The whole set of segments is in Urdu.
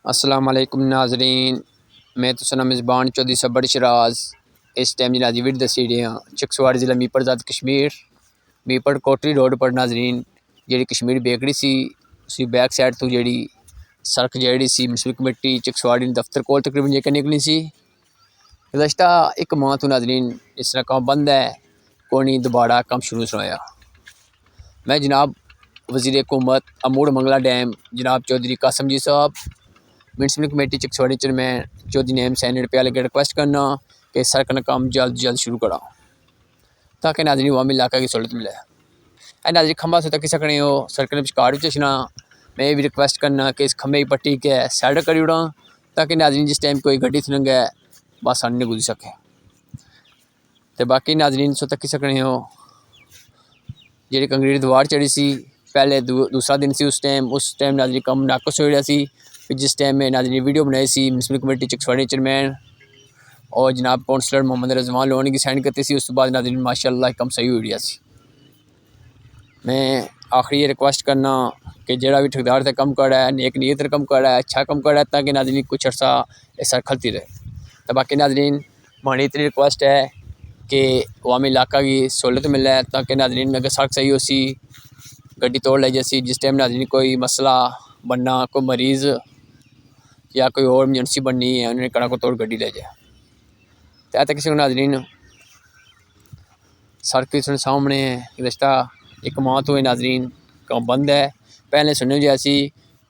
السلام علیکم ناظرین، میں تو سنا میزبان چودھری صبر شراز اس ٹائم جنازی ویڈ دسی رہے ہیں چکسواڑ ضلع میپر ذات کشمیر میپر کوٹری روڈ پر ناظرین جیڑی کشمیر بیکری سی اسی بیک سائڈ تو جیڑی سڑک جیڑی سی میونسپل کمیٹی چکسواڑی دفتر کول تقریباً جے کہ نکلی سی گزشتہ ایک ماہ تو ناظرین اس طرح کام بند ہے کونی دوبارہ کام شروع ہویا۔ میں جناب وزیر حکومت اموڑ منگلہ ڈیم جناب چودھری قاسم جی صاحب میونسپل کمیٹی چکسواڑی چیئرمین چودھری نعیم حسین روپیہ لگے ریکویسٹ کرنا کہ سڑک کا کام جلد جلد شروع کرا تاکہ ناظرین عوامی علاقہ کی سہولت ملے۔ اے ناظرین کھمبا سے تکی سکنے ہو سڑک نے پچکار چشنا، میں یہ بھی ریکویسٹ کرنا کہ اس کھمبے کی پٹی کے سائڈ کری اڑا تاکہ ناظرین جس ٹائم کوئی گڈی تھنگ ہے بآسانی نہیں گزر سکے۔ تو باقی ناظرین سو تکی سکنے ہو جیڑی کنکریٹ دیوار چڑھی سی پہلے دوسرا دن سی اس ٹائم ناظرین کام ناقص ہو رہا سی، پھر جس ٹائم میں ناظرین ویڈیو بنائی سی میونسپل کمیٹی چکسواڑی چیئرمین اور جناب کونسلر محمد رضوان لونی کی سائن کرتی سی، اس کے بعد ناظرین ماشاءاللہ کام صحیح ہو رہا سی۔ میں آخری یہ ریکویسٹ کرنا کہ جڑا بھی ٹھیکدار تے کم کر رہا ہے نیک نیت تے کم کر رہا ہے اچھا کم کر رہا ہے تاکہ ناظرین کچھ عرصہ اس سڑک کھلتی رہے۔ تو باقی ناظرین ہماری اتنی ریکویسٹ ہے کہ عوامی علاقہ کی سہولت ملے تاکہ ناظرین اگر سڑک صحیح ہو سی گڈی توڑ لے جیسی جس ٹائم ناظرین کوئی مسئلہ بننا کوئی مریض یا کوئی اور ایمرجنسی بننی ہے انہوں نے کڑا کو توڑ گڈی لے جائے۔ تو تک کسی کو ناظرین سڑک کے سامنے گزشتہ ایک ماہ تو ناظرین کام بند ہے۔ پہلے سننے جو ایسی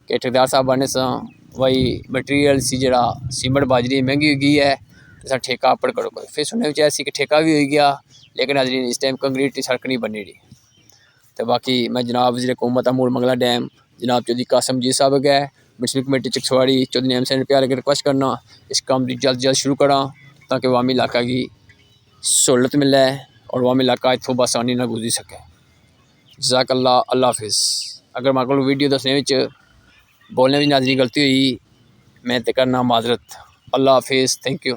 کہ ٹھیکدار صاحب آنے سے وہی مٹیریل سی جڑا سیمنٹ باجری مہنگی ہو گئی ہے تو ٹھیکہ اپڑ کرو کوئی، پھر سننے جو ایسی کہ ٹھیکہ بھی ہو گیا لیکن ناظرین اس ٹائم کنکریٹ سڑک نہیں بنی رہی۔ تو باقی میں جناب وزیر حکومت اموڑ منگلہ ڈیم جناب چودھری قاسم جی صاحب گئے میونسپل کمیٹی چکسواڑی چودھری نعیم حسین روپیہ لگے ریکویسٹ کرنا اس کام کی جلد جلد شروع کرا تاکہ عوامی علاقہ کی سہولت ملے اور عوامی علاقہ اتوں بآسانی نہ گزر سکے۔ جزاک اللہ، اللہ حافظ۔ اگر میرے کو ویڈیو دسنے بولنے میں ناظرین غلطی ہوئی میں تے کرنا معذرت۔ اللہ حافظ، تھینک یو۔